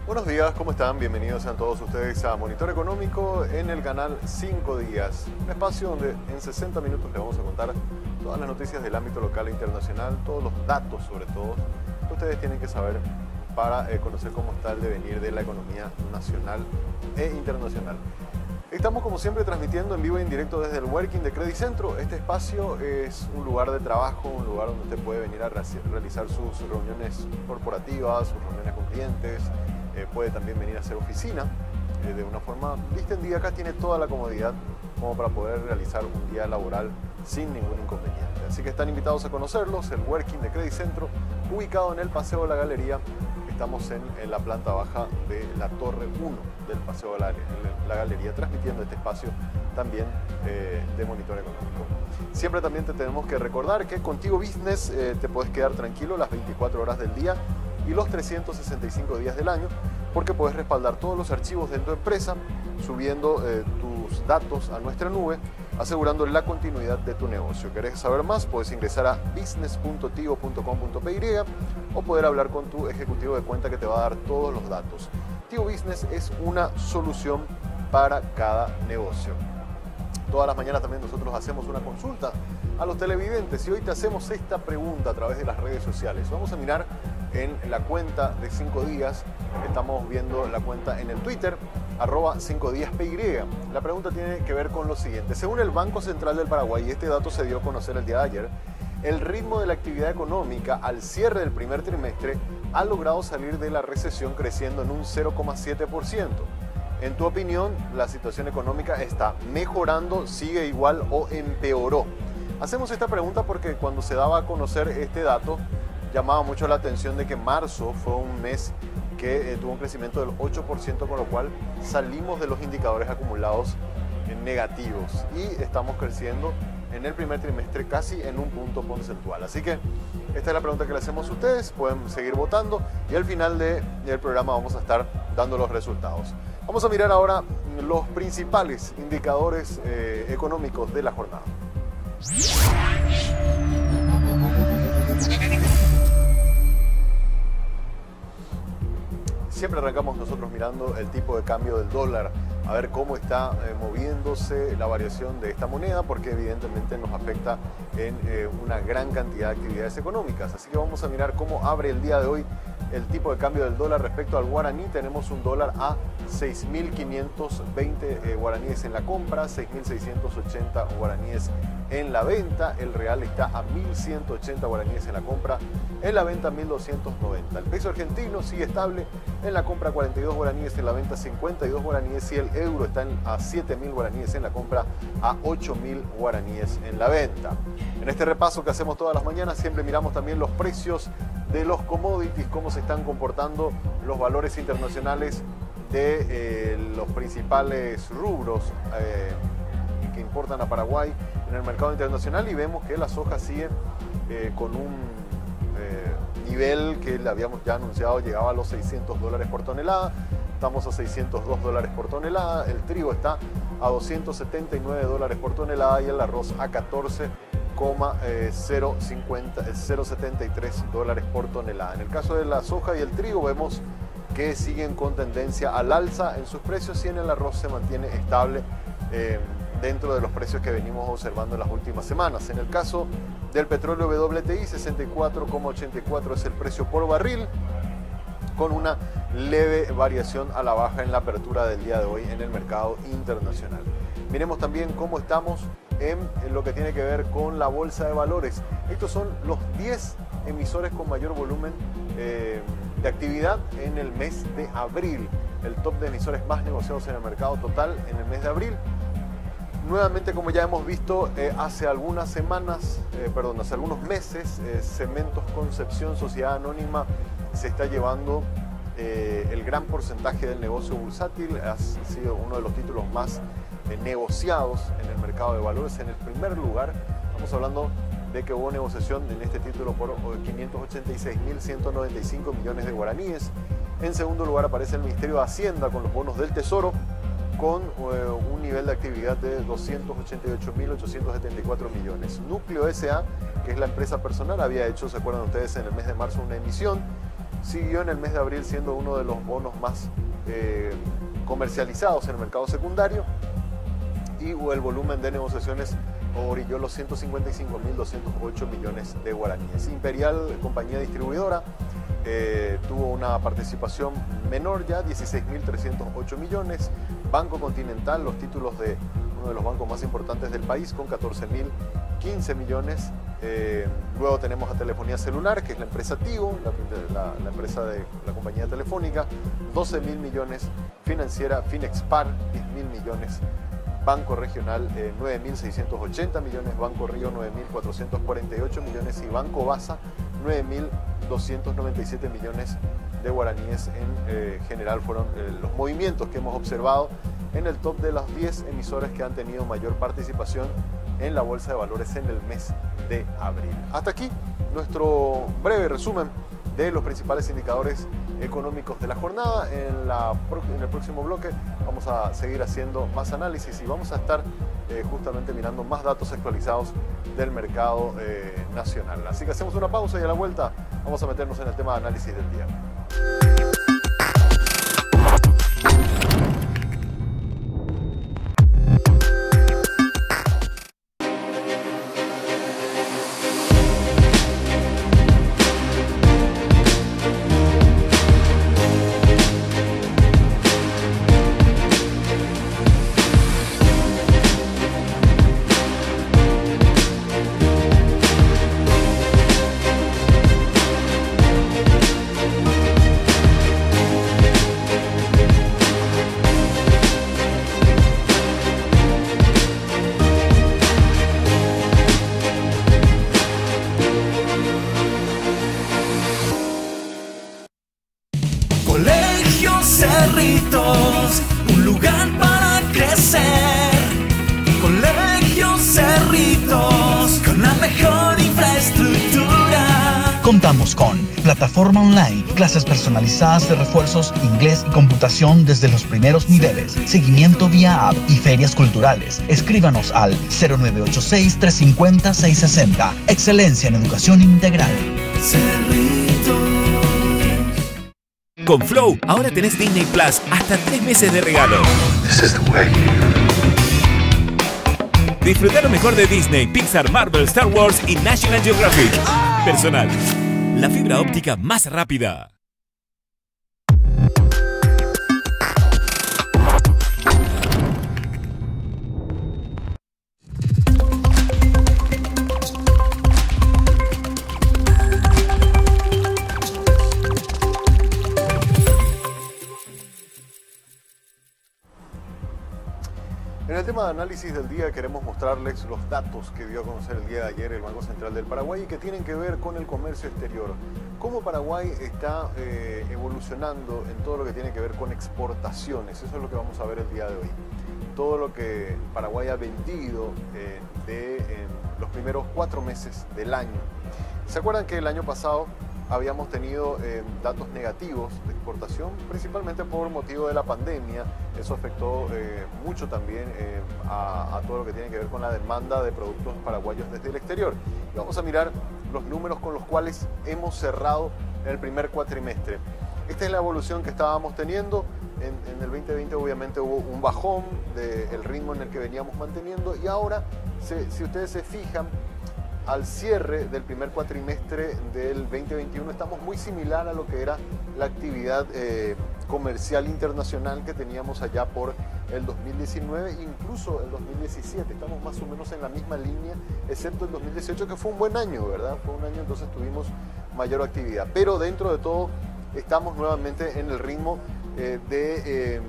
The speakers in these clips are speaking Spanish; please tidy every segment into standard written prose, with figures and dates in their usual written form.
Buenos días, ¿cómo están? Bienvenidos sean todos ustedes a Monitor Económico en el canal 5 Días. Un espacio donde en 60 minutos les vamos a contar todas las noticias del ámbito local e internacional, todos los datos sobre todo que ustedes tienen que saber para conocer cómo está el devenir de la economía nacional e internacional. Estamos como siempre transmitiendo en vivo y en directo desde el Working de Credit Centro. Este espacio es un lugar de trabajo, un lugar donde usted puede venir a realizar sus reuniones corporativas, sus reuniones con clientes. Puede también venir a hacer oficina de una forma distendida. Acá tiene toda la comodidad como para poder realizar un día laboral sin ningún inconveniente. Así que están invitados a conocerlos, el Working de Credit Centro, ubicado en el Paseo de la Galería. Estamos en la planta baja de la Torre 1 del Paseo de la Galería, transmitiendo este espacio también de Monitor Económico. Siempre también te tenemos que recordar que con Tigo Business te puedes quedar tranquilo las 24 horas del día y los 365 días del año, porque puedes respaldar todos los archivos de tu empresa, subiendo tus datos a nuestra nube, asegurando la continuidad de tu negocio. ¿Querés saber más? Puedes ingresar a business.tigo.com.py o poder hablar con tu ejecutivo de cuenta que te va a dar todos los datos. Tigo Business es una solución para cada negocio. Todas las mañanas también nosotros hacemos una consulta a los televidentes y hoy te hacemos esta pregunta a través de las redes sociales. Vamos a mirar en la cuenta de 5 días, estamos viendo la cuenta en el Twitter, @5díaspy. La pregunta tiene que ver con lo siguiente. Según el Banco Central del Paraguay, y este dato se dio a conocer el día de ayer, el ritmo de la actividad económica al cierre del primer trimestre ha logrado salir de la recesión creciendo en un 0,7%. En tu opinión, ¿la situación económica está mejorando, sigue igual o empeoró? Hacemos esta pregunta porque cuando se daba a conocer este dato, llamaba mucho la atención de que marzo fue un mes que tuvo un crecimiento del 8%, con lo cual salimos de los indicadores acumulados negativos y estamos creciendo en el primer trimestre casi en un punto porcentual. Así que esta es la pregunta que le hacemos a ustedes, pueden seguir votando y al final del programa vamos a estar dando los resultados. Vamos a mirar ahora los principales indicadores económicos de la jornada. Siempre arrancamos nosotros mirando el tipo de cambio del dólar, a ver cómo está moviéndose la variación de esta moneda, porque evidentemente nos afecta en una gran cantidad de actividades económicas. Así que vamos a mirar cómo abre el día de hoy el tipo de cambio del dólar respecto al guaraní. Tenemos un dólar a 6.520 guaraníes en la compra, 6.680 guaraníes en la venta. El real está a 1.180 guaraníes en la compra, en la venta 1.290. El peso argentino sigue estable, en la compra 42 guaraníes, en la venta 52 guaraníes y el euro está a 7.000 guaraníes en la compra, a 8.000 guaraníes en la venta. En este repaso que hacemos todas las mañanas siempre miramos también los precios de los commodities, cómo se están comportando los valores internacionales de los principales rubros que importan a Paraguay en el mercado internacional, y vemos que la soja sigue con un nivel que le habíamos ya anunciado, llegaba a los $600 por tonelada, estamos a $602 por tonelada, el trigo está a $279 por tonelada y el arroz a 14,073 por tonelada. En el caso de la soja y el trigo vemos que siguen con tendencia al alza en sus precios y en el arroz se mantiene estable dentro de los precios que venimos observando en las últimas semanas. En el caso del petróleo WTI, 64,84 es el precio por barril, con una leve variación a la baja en la apertura del día de hoy en el mercado internacional. Miremos también cómo estamos en lo que tiene que ver con la bolsa de valores. Estos son los 10 emisores con mayor volumen de actividad en el mes de abril. El top de emisores más negociados en el mercado total en el mes de abril. Nuevamente, como ya hemos visto hace algunos meses, Cementos Concepción, Sociedad Anónima, se está llevando el gran porcentaje del negocio bursátil. Ha sido uno de los títulos más negociados en el mercado de valores. En el primer lugar, estamos hablando de que hubo negociación en este título por 586.195 millones de guaraníes. En segundo lugar aparece el Ministerio de Hacienda con los bonos del Tesoro, con un nivel de actividad de 288.874 millones. Núcleo S.A., que es la empresa personal, había hecho, ¿se acuerdan ustedes?, en el mes de marzo una emisión siguió en el mes de abril siendo uno de los bonos más comercializados en el mercado secundario y el volumen de negociaciones orilló los 155.208 millones de guaraníes. Imperial, compañía distribuidora, tuvo una participación menor ya, 16.308 millones. Banco Continental, los títulos de uno de los bancos más importantes del país, con 14.015 millones. Luego tenemos a Telefonía Celular, que es la empresa Tigo, la empresa de la compañía telefónica, 12.000 millones. Financiera Finexpar, 10.000 millones. Banco Regional, 9.680 millones. Banco Río, 9.448 millones. Y Banco Basa, 9.297 millones de guaraníes. En general fueron los movimientos que hemos observado en el top de las 10 emisoras que han tenido mayor participación en la Bolsa de Valores en el mes de abril. Hasta aquí nuestro breve resumen de los principales indicadores económicos de la jornada. En el próximo bloque vamos a seguir haciendo más análisis y vamos a estar justamente mirando más datos actualizados del mercado nacional. Así que hacemos una pausa y a la vuelta vamos a meternos en el tema de análisis del día. Cerritos, un lugar para crecer. Colegio Cerritos, con la mejor infraestructura. Contamos con plataforma online, clases personalizadas de refuerzos, inglés y computación desde los primeros niveles, seguimiento vía app y ferias culturales. Escríbanos al 0986-350-660. Excelencia en educación integral. Cerritos. Con Flow, ahora tenés Disney Plus hasta 3 meses de regalo. Disfruta lo mejor de Disney, Pixar, Marvel, Star Wars y National Geographic. Personal, la fibra óptica más rápida. En el tema de análisis del día queremos mostrarles los datos que dio a conocer el día de ayer el Banco Central del Paraguay y que tienen que ver con el comercio exterior. Cómo Paraguay está evolucionando en todo lo que tiene que ver con exportaciones. Eso es lo que vamos a ver el día de hoy. Todo lo que Paraguay ha vendido en los primeros 4 meses del año. ¿Se acuerdan que el año pasado habíamos tenido datos negativos de exportación, principalmente por motivo de la pandemia? Eso afectó mucho también a todo lo que tiene que ver con la demanda de productos paraguayos desde el exterior. Y vamos a mirar los números con los cuales hemos cerrado el primer cuatrimestre. Esta es la evolución que estábamos teniendo. En el 2020 obviamente hubo un bajón del ritmo en el que veníamos manteniendo y ahora, si ustedes se fijan, al cierre del primer cuatrimestre del 2021 estamos muy similar a lo que era la actividad comercial internacional que teníamos allá por el 2019 e incluso el 2017. Estamos más o menos en la misma línea, excepto el 2018, que fue un buen año, ¿verdad? Fue un año, entonces tuvimos mayor actividad. Pero dentro de todo estamos nuevamente en el ritmo de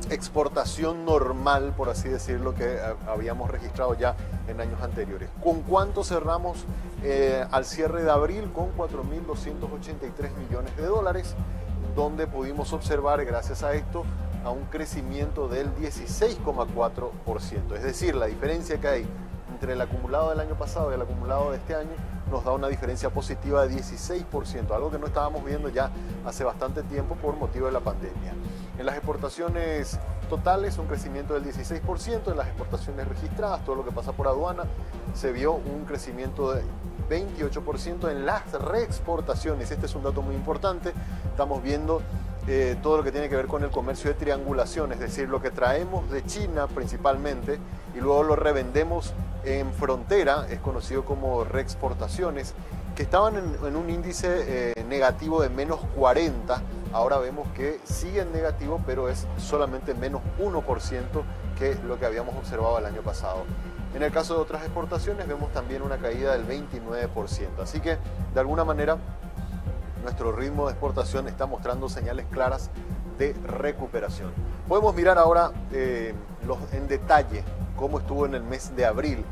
exportación normal, por así decirlo, que habíamos registrado ya en años anteriores. ¿Con cuánto cerramos al cierre de abril? Con 4.283 millones de dólares, donde pudimos observar, gracias a esto, a un crecimiento del 16,4%. Es decir, la diferencia que hay entre el acumulado del año pasado y el acumulado de este año nos da una diferencia positiva de 16%, algo que no estábamos viendo ya hace bastante tiempo por motivo de la pandemia. En las exportaciones totales, un crecimiento del 16%, en las exportaciones registradas, todo lo que pasa por aduana, se vio un crecimiento 28%. En las reexportaciones, este es un dato muy importante, estamos viendo todo lo que tiene que ver con el comercio de triangulación, es decir, lo que traemos de China principalmente y luego lo revendemos en frontera, es conocido como reexportaciones, que estaban en un índice negativo de menos 40, ahora vemos que sigue en negativo, pero es solamente menos 1% que lo que habíamos observado el año pasado. En el caso de otras exportaciones vemos también una caída del 29%, así que de alguna manera nuestro ritmo de exportación está mostrando señales claras de recuperación. Podemos mirar ahora en detalle cómo estuvo en el mes de abril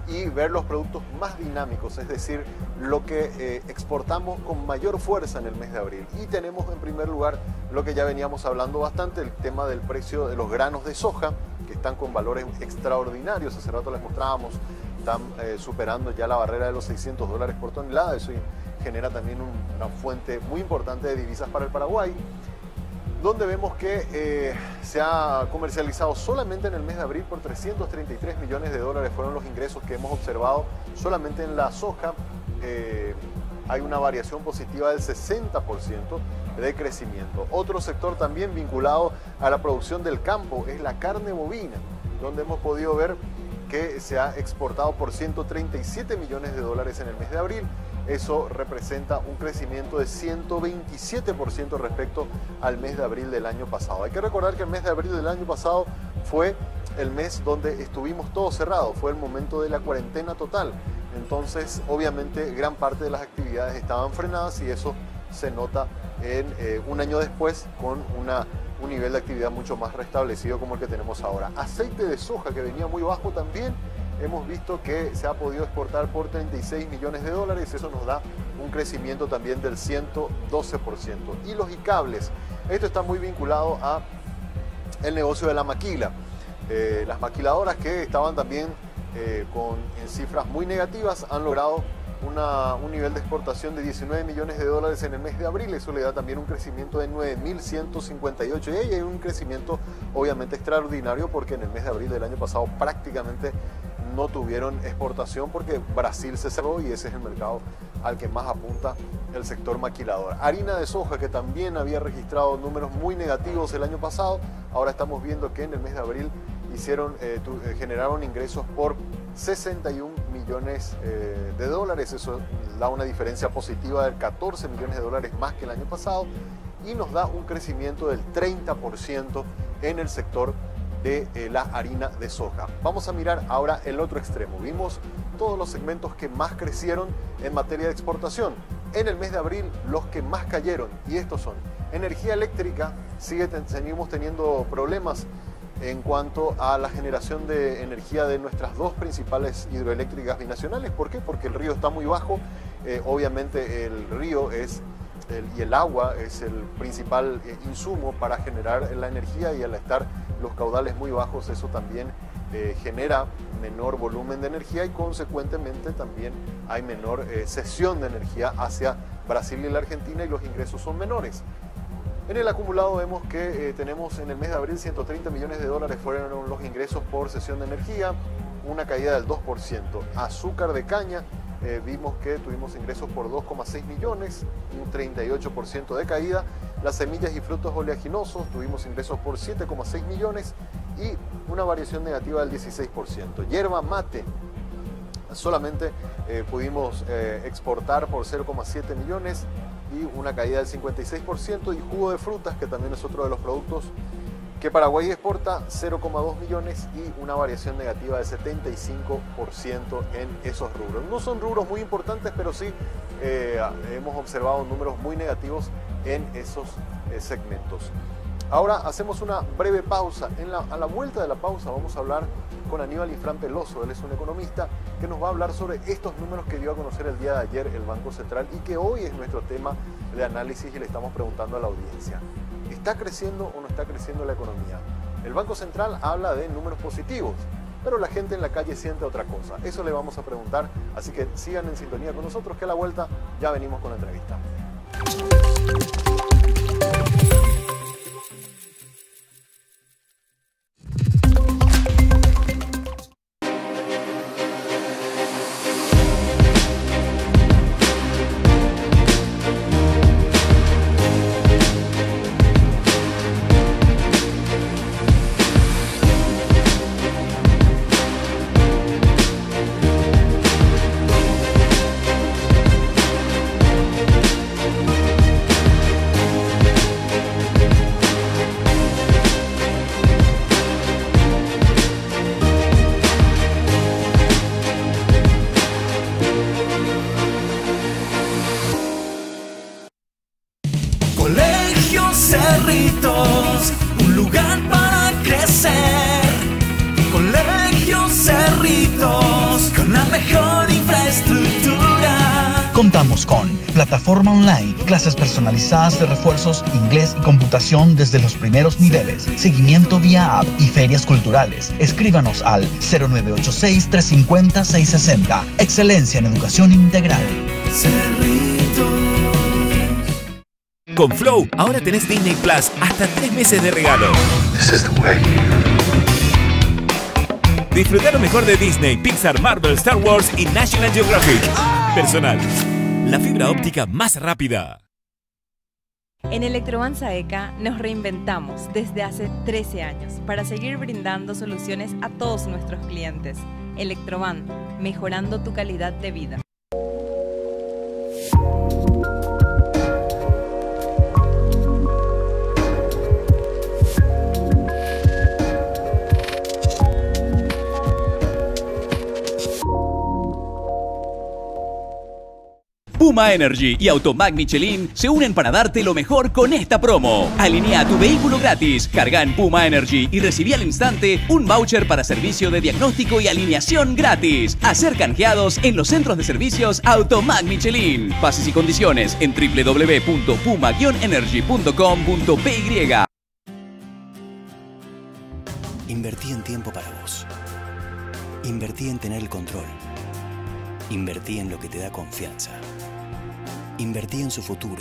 y ver los productos más dinámicos, es decir, lo que exportamos con mayor fuerza en el mes de abril. Y tenemos en primer lugar lo que ya veníamos hablando bastante, el tema del precio de los granos de soja, que están con valores extraordinarios. Hace rato les mostrábamos, están superando ya la barrera de los $600 por tonelada. Eso genera también una fuente muy importante de divisas para el Paraguay, donde vemos que se ha comercializado solamente en el mes de abril por $333 millones. Fueron los ingresos que hemos observado solamente en la soja. Hay una variación positiva del 60% de crecimiento. Otro sector también vinculado a la producción del campo es la carne bovina, donde hemos podido ver que se ha exportado por $137 millones en el mes de abril. Eso representa un crecimiento de 127% respecto al mes de abril del año pasado. Hay que recordar que el mes de abril del año pasado fue el mes donde estuvimos todos cerrados, fue el momento de la cuarentena total. Entonces, obviamente, gran parte de las actividades estaban frenadas y eso se nota en un año después con un nivel de actividad mucho más restablecido como el que tenemos ahora. Aceite de soja, que venía muy bajo también, hemos visto que se ha podido exportar por $36 millones. Eso nos da un crecimiento también del 112%. Hilos y cables, esto está muy vinculado a el negocio de la maquila. Las maquiladoras que estaban también en cifras muy negativas han logrado un nivel de exportación de $19 millones en el mes de abril. Eso le da también un crecimiento de 9.158 y ahí hay un crecimiento obviamente extraordinario, porque en el mes de abril del año pasado prácticamente no tuvieron exportación porque Brasil se cerró y ese es el mercado al que más apunta el sector maquilador. Harina de soja, que también había registrado números muy negativos el año pasado, ahora estamos viendo que en el mes de abril generaron ingresos por $61 millones. Eso da una diferencia positiva del $14 millones más que el año pasado y nos da un crecimiento del 30% en el sector de la harina de soja. Vamos a mirar ahora el otro extremo. Vimos todos los segmentos que más crecieron en materia de exportación. En el mes de abril, los que más cayeron, y estos son energía eléctrica. Seguimos teniendo problemas en cuanto a la generación de energía de nuestras dos principales hidroeléctricas binacionales. ¿Por qué? Porque el río está muy bajo. Obviamente el río y el agua es el principal insumo para generar la energía, y al estar los caudales muy bajos, eso también genera menor volumen de energía y consecuentemente también hay menor cesión de energía hacia Brasil y la Argentina, y los ingresos son menores. En el acumulado vemos que tenemos en el mes de abril $130 millones fueron los ingresos por cesión de energía, una caída del 2%. Azúcar de caña, vimos que tuvimos ingresos por 2,6 millones, un 38% de caída. Las semillas y frutos oleaginosos, tuvimos ingresos por 7,6 millones y una variación negativa del 16%. Yerba mate, solamente pudimos exportar por 0,7 millones y una caída del 56%. Y jugo de frutas, que también es otro de los productos que Paraguay exporta, 0,2 millones y una variación negativa del 75% en esos rubros. No son rubros muy importantes, pero sí hemos observado números muy negativos en esos segmentos. Ahora hacemos una breve pausa. A la vuelta de la pausa vamos a hablar con Aníbal Ifrán Peloso. Él es un economista que nos va a hablar sobre estos números que dio a conocer el día de ayer el Banco Central y que hoy es nuestro tema de análisis, y le estamos preguntando a la audiencia: ¿está creciendo o no está creciendo la economía? El Banco Central habla de números positivos, pero la gente en la calle siente otra cosa. Eso le vamos a preguntar, así que sigan en sintonía con nosotros, que a la vuelta ya venimos con la entrevista. Cerritos, un lugar para crecer. Colegio Cerritos, con la mejor infraestructura. Contamos con plataforma online, clases personalizadas de refuerzos, inglés y computación desde los primeros niveles, seguimiento vía app y ferias culturales. Escríbanos al 0986-350-660. Excelencia en educación integral. Cerritos. Con Flow, ahora tenés Disney Plus hasta 3 meses de regalo. This is the way. Disfruta lo mejor de Disney, Pixar, Marvel, Star Wars y National Geographic. Personal, la fibra óptica más rápida. En Electroban Saeca nos reinventamos desde hace 13 años para seguir brindando soluciones a todos nuestros clientes. Electroban, mejorando tu calidad de vida. Puma Energy y Automac Michelin se unen para darte lo mejor con esta promo. Alinea tu vehículo gratis, carga en Puma Energy y recibí al instante un voucher para servicio de diagnóstico y alineación gratis. A ser canjeados en los centros de servicios Automac Michelin. Bases y condiciones en www.puma-energy.com.py. Invertí en tiempo para vos. Invertí en tener el control. Invertí en lo que te da confianza. Invertí en su futuro.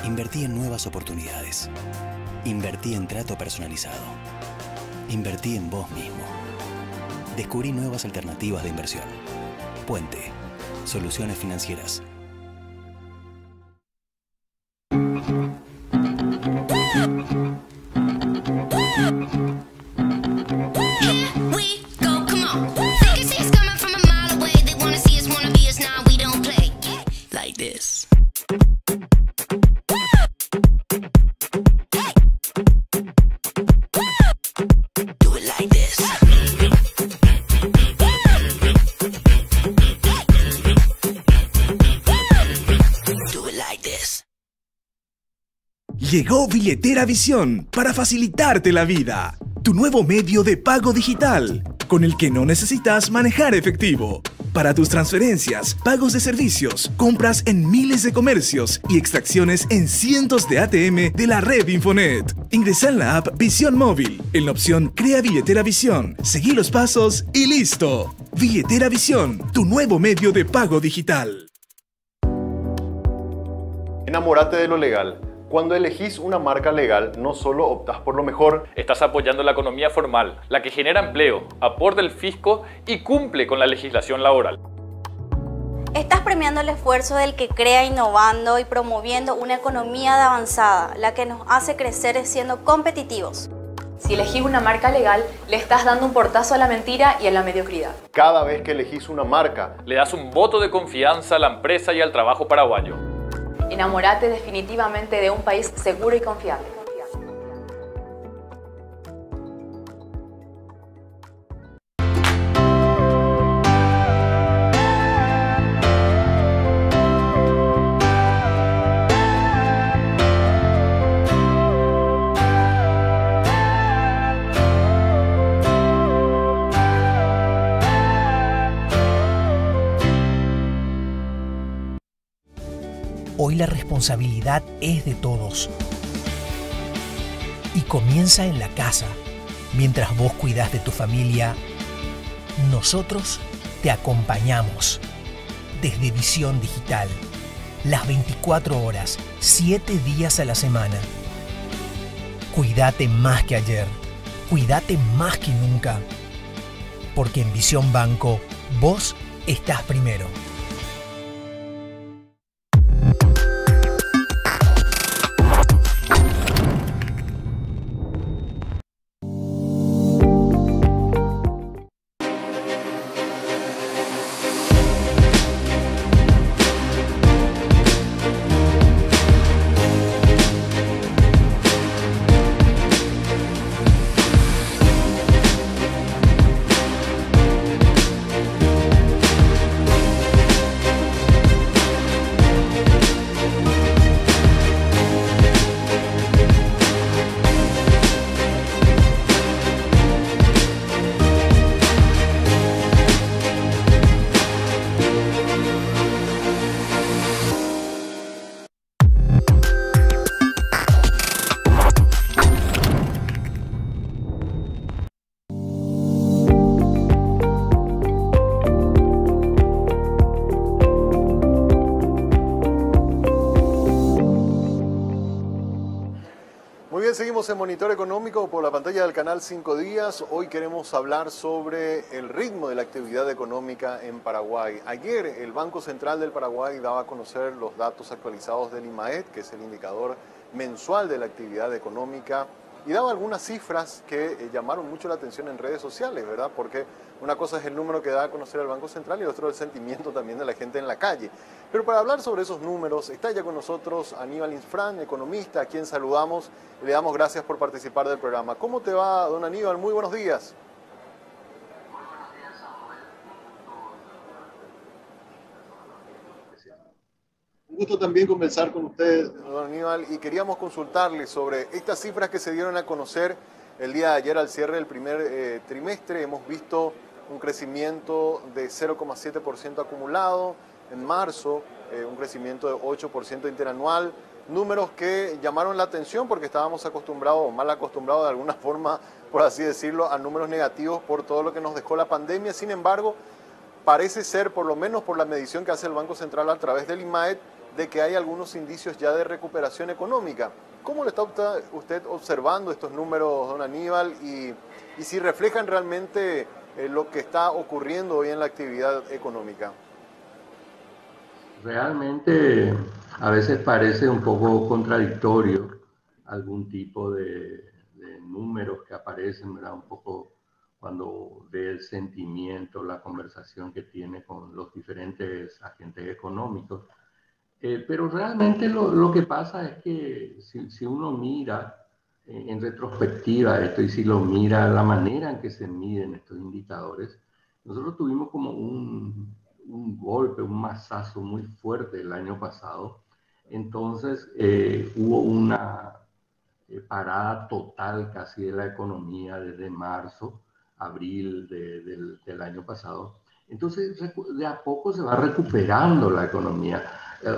Invertí en nuevas oportunidades. Invertí en trato personalizado. Invertí en vos mismo. Descubrí nuevas alternativas de inversión. Puente. Soluciones financieras. Llegó Billetera Visión para facilitarte la vida. Tu nuevo medio de pago digital, con el que no necesitas manejar efectivo. Para tus transferencias, pagos de servicios, compras en miles de comercios y extracciones en cientos de ATM de la red Infonet. Ingresa en la app Visión Móvil, en la opción Crea Billetera Visión, seguí los pasos y listo. Billetera Visión, tu nuevo medio de pago digital. Enamórate de lo legal. Cuando elegís una marca legal, no solo optás por lo mejor, estás apoyando la economía formal, la que genera empleo, aporta el fisco y cumple con la legislación laboral. Estás premiando el esfuerzo del que crea innovando y promoviendo una economía de avanzada, la que nos hace crecer siendo competitivos. Si elegís una marca legal, le estás dando un portazo a la mentira y a la mediocridad. Cada vez que elegís una marca, le das un voto de confianza a la empresa y al trabajo paraguayo. Enamórate definitivamente de un país seguro y confiable. Hoy la responsabilidad es de todos y comienza en la casa. Mientras vos cuidás de tu familia, nosotros te acompañamos. Desde Visión Digital, las 24 horas, 7 días a la semana. Cuídate más que ayer, cuídate más que nunca, porque en Visión Banco vos estás primero. bien, seguimos en Monitor Económico por la pantalla del canal 5 Días. Hoy queremos hablar sobre el ritmo de la actividad económica en Paraguay. Ayer el Banco Central del Paraguay daba a conocer los datos actualizados del IMAET, que es el indicador mensual de la actividad económica, y daba algunas cifras que llamaron mucho la atención en redes sociales, ¿verdad? Porque una cosa es el número que da a conocer el Banco Central y otro el sentimiento también de la gente en la calle. Pero para hablar sobre esos números, está ya con nosotros Aníbal Insfrán, economista, a quien saludamos y le damos gracias por participar del programa. ¿Cómo te va, don Aníbal? Muy buenos días. Un gusto también conversar con usted, don Aníbal, y queríamos consultarle sobre estas cifras que se dieron a conocer el día de ayer al cierre del primer trimestre. Hemos visto un crecimiento de 0,7% acumulado. En marzo, un crecimiento de 8% interanual. Números que llamaron la atención porque estábamos acostumbrados, o mal acostumbrados de alguna forma, por así decirlo, a números negativos por todo lo que nos dejó la pandemia. Sin embargo, parece ser, por lo menos por la medición que hace el Banco Central a través del IMAET, de que hay algunos indicios ya de recuperación económica. ¿Cómo le está usted observando estos números, don Aníbal, y si reflejan realmente lo que está ocurriendo hoy en la actividad económica? Realmente a veces parece un poco contradictorio algún tipo de números que aparecen, ¿verdad? Un poco cuando ve el sentimiento, la conversación que tiene con los diferentes agentes económicos. Pero realmente lo que pasa es que si uno mira en retrospectiva esto y si lo mira la manera en que se miden estos indicadores, nosotros tuvimos como un golpe, un mazazo muy fuerte el año pasado. Entonces hubo una parada total casi de la economía desde marzo, abril del año pasado. Entonces de a poco se va recuperando la economía.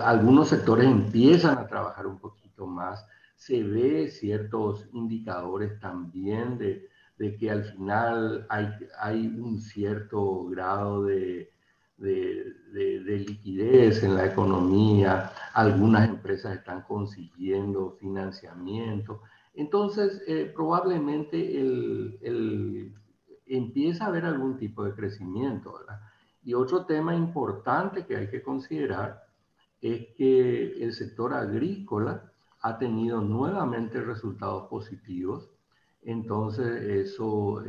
Algunos sectores empiezan a trabajar un poquito más. Se ve ciertos indicadores también de que al final hay un cierto grado de liquidez en la economía. Algunas empresas están consiguiendo financiamiento. Entonces, probablemente empieza a haber algún tipo de crecimiento, ¿verdad? Y otro tema importante que hay que considerar es que el sector agrícola ha tenido nuevamente resultados positivos. Entonces, eso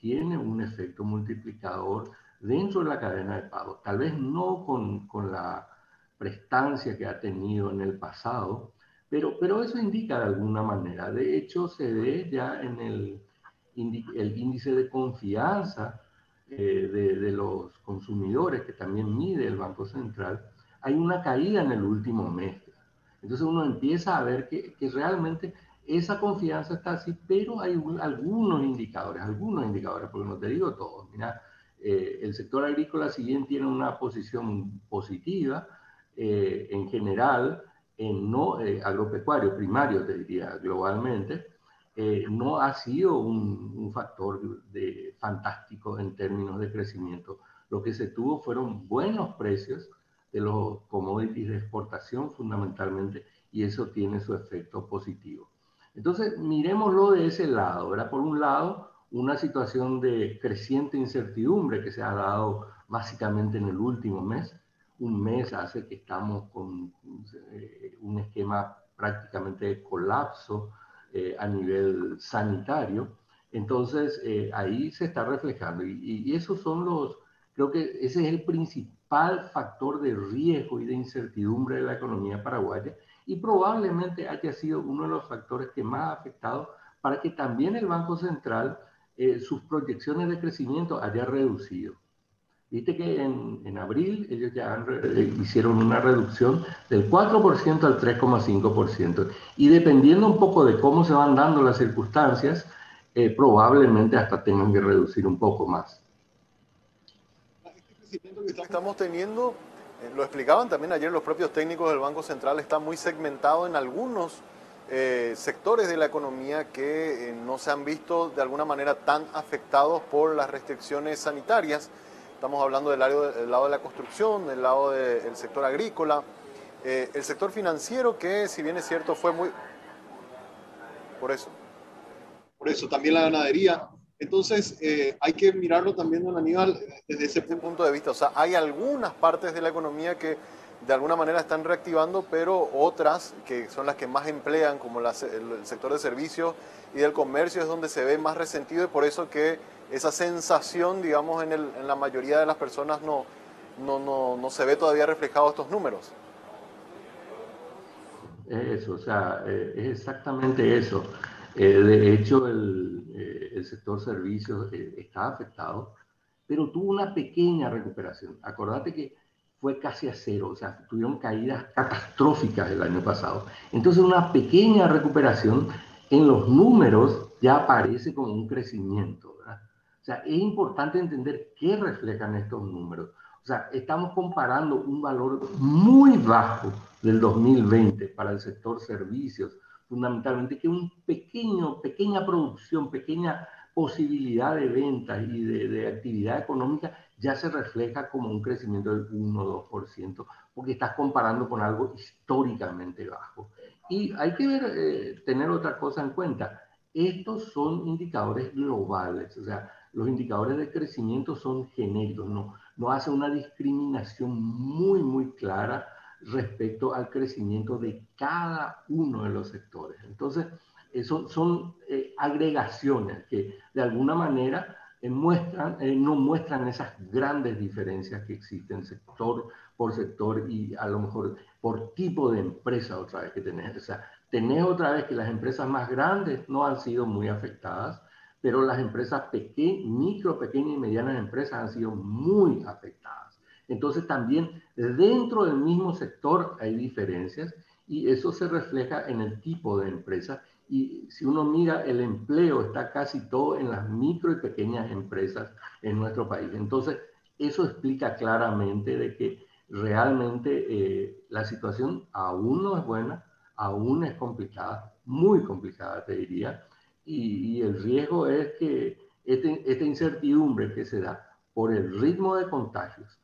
tiene un efecto multiplicador dentro de la cadena de pagos. Tal vez no con la prestancia que ha tenido en el pasado, pero eso indica de alguna manera. De hecho, se ve ya en el índice de confianza de los consumidores, que también mide el Banco Central, hay una caída en el último mes. Entonces uno empieza a ver que realmente esa confianza está así, pero hay algunos indicadores, porque no te digo todos. Mira, el sector agrícola, si bien tiene una posición positiva en general, agropecuario primario, te diría globalmente, no ha sido un factor fantástico en términos de crecimiento. Lo que se tuvo fueron buenos precios de los commodities de exportación fundamentalmente, y eso tiene su efecto positivo. Entonces, miremoslo de ese lado, ¿verdad? Por un lado, una situación de creciente incertidumbre que se ha dado básicamente en el último mes. Un mes hace que estamos con un esquema prácticamente de colapso a nivel sanitario. Entonces, ahí se está reflejando. Y esos son creo que ese es el principal factor de riesgo y de incertidumbre de la economía paraguaya, y probablemente haya sido uno de los factores que más ha afectado para que también el Banco Central sus proyecciones de crecimiento haya reducido. Viste que en abril ellos ya hicieron una reducción del 4% al 3,5%, y dependiendo un poco de cómo se van dando las circunstancias, probablemente hasta tengan que reducir un poco más. Este crecimiento que estamos teniendo, lo explicaban también ayer los propios técnicos del Banco Central, está muy segmentado en algunos sectores de la economía que no se han visto de alguna manera tan afectados por las restricciones sanitarias. Estamos hablando del lado de la construcción, del lado del sector agrícola, el sector financiero, que si bien es cierto fue muy... por eso. Por eso también la ganadería. Entonces, hay que mirarlo también, don Aníbal, desde ese punto de vista. O sea, hay algunas partes de la economía que de alguna manera están reactivando, pero otras, que son las que más emplean, como el sector de servicios y del comercio, es donde se ve más resentido, y por eso que esa sensación, digamos, en la mayoría de las personas no se ve todavía reflejado estos números. Eso, o sea, es exactamente eso. De hecho, el sector servicios está afectado, pero tuvo una pequeña recuperación. Acordate que fue casi a cero, o sea, tuvieron caídas catastróficas el año pasado. Entonces, una pequeña recuperación en los números ya aparece como un crecimiento, ¿verdad? O sea, es importante entender qué reflejan estos números. O sea, estamos comparando un valor muy bajo del 2020 para el sector servicios, fundamentalmente, que pequeña producción, pequeña posibilidad de ventas y de actividad económica ya se refleja como un crecimiento del 1-2%, porque estás comparando con algo históricamente bajo. Y hay que tener otra cosa en cuenta. Estos son indicadores globales, o sea, los indicadores de crecimiento son genéricos, no hace una discriminación muy clara respecto al crecimiento de cada uno de los sectores. Entonces, son agregaciones que de alguna manera no muestran esas grandes diferencias que existen sector por sector y a lo mejor por tipo de empresa otra vez que tenés. O sea, tenés otra vez que las empresas más grandes no han sido muy afectadas, pero las empresas micro, pequeñas y medianas empresas han sido muy afectadas. Entonces también dentro del mismo sector hay diferencias y eso se refleja en el tipo de empresa. Y si uno mira, el empleo está casi todo en las micro y pequeñas empresas en nuestro país. Entonces, eso explica claramente de que realmente la situación aún no es buena, aún es complicada, muy complicada te diría, y el riesgo es que esta incertidumbre que se da por el ritmo de contagios,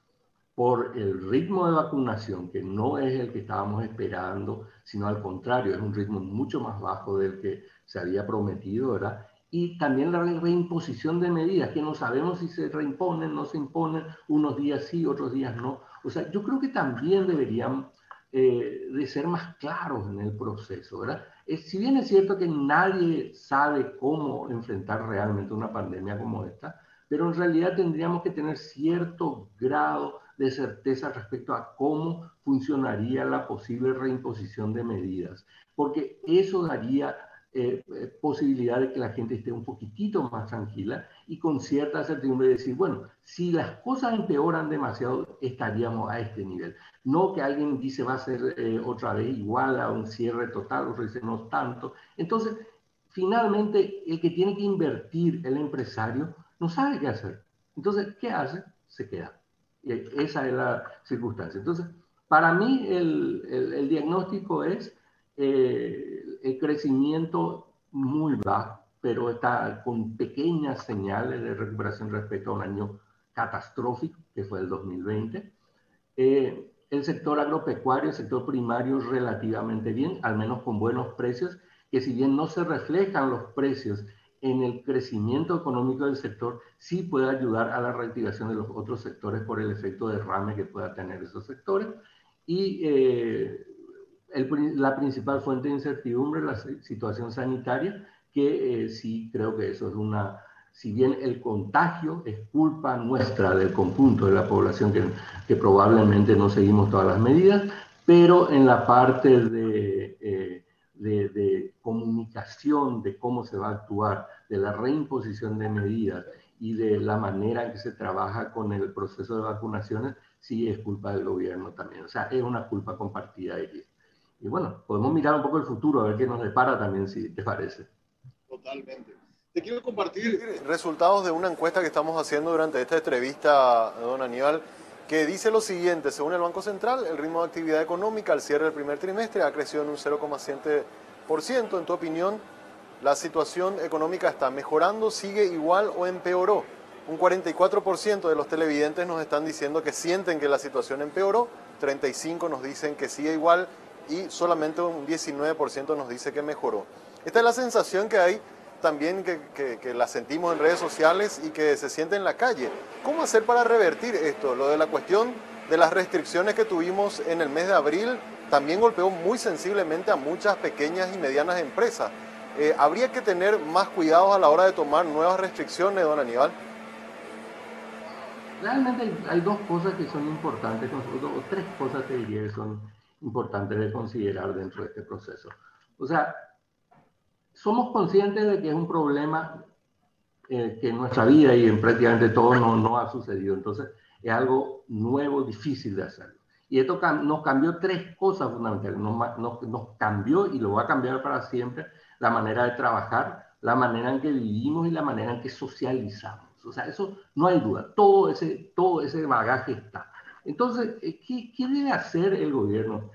por el ritmo de vacunación, que no es el que estábamos esperando, sino al contrario, es un ritmo mucho más bajo del que se había prometido, ¿verdad? Y también la reimposición de medidas, que no sabemos si se reimponen, no se imponen, unos días sí, otros días no. O sea, yo creo que también deberían de ser más claros en el proceso, ¿verdad? Si bien es cierto que nadie sabe cómo enfrentar realmente una pandemia como esta, pero en realidad tendríamos que tener cierto grado de certeza respecto a cómo funcionaría la posible reimposición de medidas, porque eso daría posibilidad de que la gente esté un poquitito más tranquila y con cierta certidumbre de decir, bueno, si las cosas empeoran demasiado, estaríamos a este nivel. No que alguien dice va a ser otra vez igual a un cierre total, otro dice no tanto. Entonces, finalmente, el que tiene que invertir, el empresario, no sabe qué hacer. Entonces, ¿qué hace? Se queda. Esa es la circunstancia. Entonces, para mí el diagnóstico es el crecimiento muy bajo, pero está con pequeñas señales de recuperación respecto a un año catastrófico, que fue el 2020. El sector agropecuario, el sector primario, relativamente bien, al menos con buenos precios, que si bien no se reflejan los precios en el crecimiento económico del sector, sí puede ayudar a la reactivación de los otros sectores por el efecto derrame que pueda tener esos sectores. Y la principal fuente de incertidumbre es la situación sanitaria, que sí creo que eso es si bien el contagio es culpa nuestra del conjunto de la población que probablemente no seguimos todas las medidas, pero en la parte de comunicación de cómo se va a actuar, de la reimposición de medidas y de la manera en que se trabaja con el proceso de vacunaciones, sí es culpa del gobierno también. O sea, es una culpa compartida allí. Y bueno, podemos mirar un poco el futuro, a ver qué nos depara también, si te parece. Totalmente. Te quiero compartir resultados de una encuesta que estamos haciendo durante esta entrevista, don Aníbal, que dice lo siguiente: según el Banco Central, el ritmo de actividad económica al cierre del primer trimestre ha crecido en un 0,7%. En tu opinión, ¿la situación económica está mejorando, sigue igual o empeoró? Un 44% de los televidentes nos están diciendo que sienten que la situación empeoró, 35% nos dicen que sigue igual y solamente un 19% nos dice que mejoró. Esta es la sensación que hay también que la sentimos en redes sociales y que se siente en la calle. ¿Cómo hacer para revertir esto? Lo de la cuestión de las restricciones que tuvimos en el mes de abril también golpeó muy sensiblemente a muchas pequeñas y medianas empresas. ¿Habría que tener más cuidado a la hora de tomar nuevas restricciones, don Aníbal? Realmente hay dos cosas que son importantes, o tres cosas que diría que son importantes de considerar dentro de este proceso. O sea, somos conscientes de que es un problema que en nuestra vida y en prácticamente todo no ha sucedido. Entonces, es algo nuevo, difícil de hacerlo. Y esto nos cambió tres cosas fundamentales. Nos cambió y lo va a cambiar para siempre la manera de trabajar, la manera en que vivimos y la manera en que socializamos. O sea, eso no hay duda. Todo ese bagaje está. Entonces, ¿qué debe hacer el gobierno?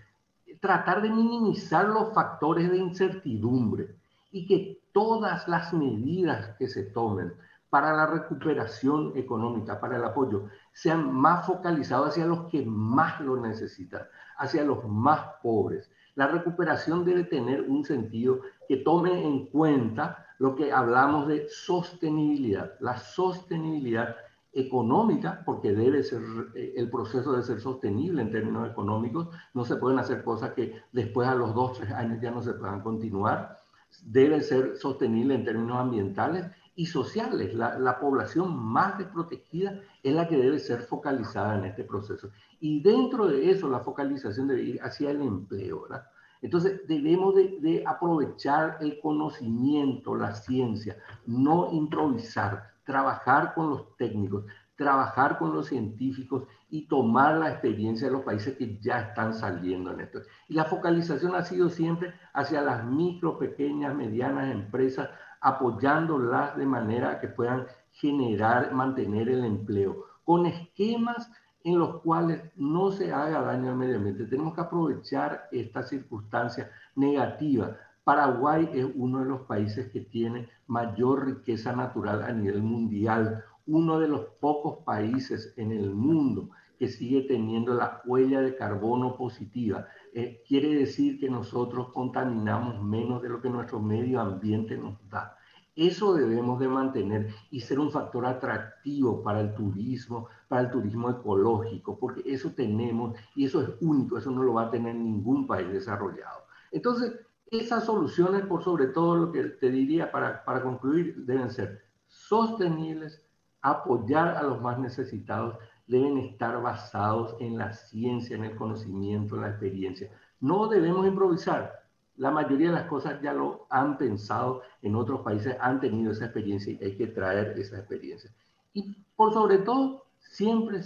Tratar de minimizar los factores de incertidumbre y que todas las medidas que se tomen para la recuperación económica, para el apoyo, sean más focalizados hacia los que más lo necesitan, hacia los más pobres. La recuperación debe tener un sentido que tome en cuenta lo que hablamos de sostenibilidad. La sostenibilidad económica, porque debe ser, el proceso debe ser sostenible en términos económicos. No se pueden hacer cosas que después a los 2 o 3 años ya no se puedan continuar. Debe ser sostenible en términos ambientales y sociales. La población más desprotegida es la que debe ser focalizada en este proceso. Y dentro de eso, la focalización debe ir hacia el empleo, ¿verdad? Entonces, debemos de aprovechar el conocimiento, la ciencia, no improvisar, trabajar con los técnicos, trabajar con los científicos y tomar la experiencia de los países que ya están saliendo en esto. Y la focalización ha sido siempre hacia las micro, pequeñas, medianas empresas, apoyándolas de manera que puedan generar, mantener el empleo, con esquemas en los cuales no se haga daño al medio ambiente. Tenemos que aprovechar esta circunstancia negativa. Paraguay es uno de los países que tiene mayor riqueza natural a nivel mundial, uno de los pocos países en el mundo que sigue teniendo la huella de carbono positiva. Quiere decir que nosotros contaminamos menos de lo que nuestro medio ambiente nos da. Eso debemos de mantener y ser un factor atractivo para el turismo ecológico, porque eso tenemos y eso es único, eso no lo va a tener ningún país desarrollado. Entonces, esas soluciones, por sobre todo lo que te diría para concluir, deben ser sostenibles, apoyar a los más necesitados, deben estar basados en la ciencia, en el conocimiento, en la experiencia. No debemos improvisar. La mayoría de las cosas ya lo han pensado en otros países, han tenido esa experiencia y hay que traer esa experiencia. Y por sobre todo, siempre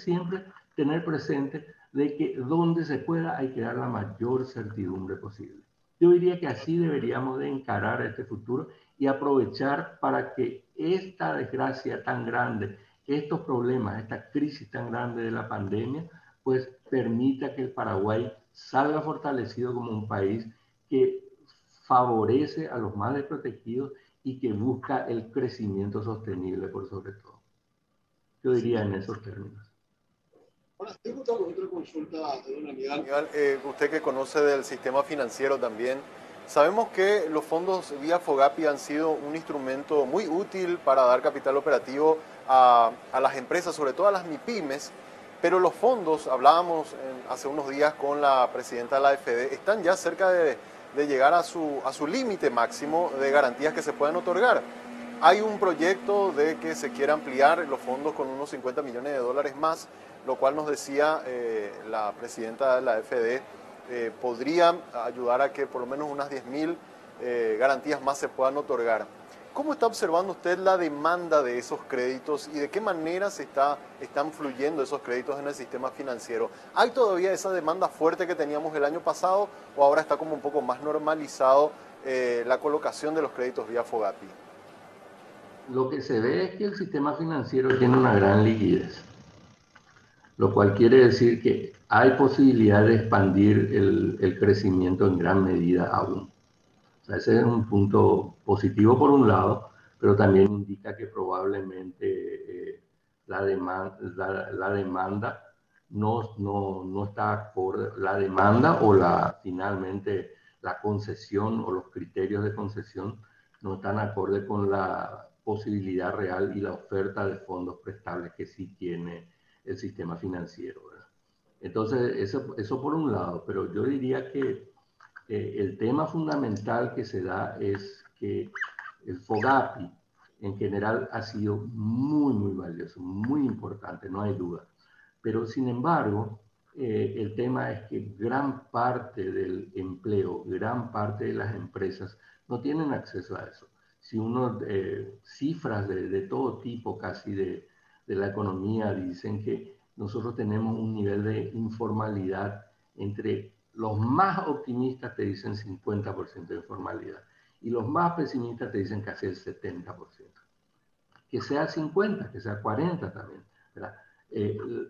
tener presente de que donde se pueda hay que dar la mayor certidumbre posible. Yo diría que así deberíamos de encarar este futuro y aprovechar para que esta desgracia tan grande, estos problemas, esta crisis tan grande de la pandemia, pues permita que el Paraguay salga fortalecido como un país que favorece a los más desprotegidos y que busca el crecimiento sostenible por sobre todo. Yo diría en esos términos. Ahora, tengo otra consulta, don Aníbal. Usted que conoce del sistema financiero también, sabemos que los fondos vía FOGAPI han sido un instrumento muy útil para dar capital operativo a las empresas, sobre todo a las MIPYMES, pero los fondos, hablábamos hace unos días con la presidenta de la AFD, están ya cerca de llegar a su límite máximo de garantías que se pueden otorgar. Hay un proyecto de que se quiera ampliar los fondos con unos 50 millones de dólares más, lo cual nos decía la presidenta de la AFD, podría ayudar a que por lo menos unas 10.000 garantías más se puedan otorgar. ¿Cómo está observando usted la demanda de esos créditos y de qué manera están fluyendo esos créditos en el sistema financiero? ¿Hay todavía esa demanda fuerte que teníamos el año pasado o ahora está como un poco más normalizado la colocación de los créditos vía FOGAPI? Lo que se ve es que el sistema financiero tiene una gran liquidez, lo cual quiere decir que hay posibilidad de expandir el crecimiento en gran medida aún. O sea, ese es un punto positivo por un lado, pero también indica que probablemente la demanda no está acorde, la demanda o finalmente la concesión o los criterios de concesión no están acorde con la posibilidad real y la oferta de fondos prestables que sí tiene el sistema financiero, ¿verdad? Entonces, eso por un lado, pero yo diría que el tema fundamental que se da es que el FOGAPI en general ha sido muy, muy valioso, muy importante, no hay duda. Pero sin embargo, el tema es que gran parte del empleo, gran parte de las empresas no tienen acceso a eso. Si uno, cifras de todo tipo casi de la economía dicen que nosotros tenemos un nivel de informalidad entre los más optimistas te dicen 50% de informalidad y los más pesimistas te dicen casi el 70%. Que sea 50, que sea 40 también, ¿verdad?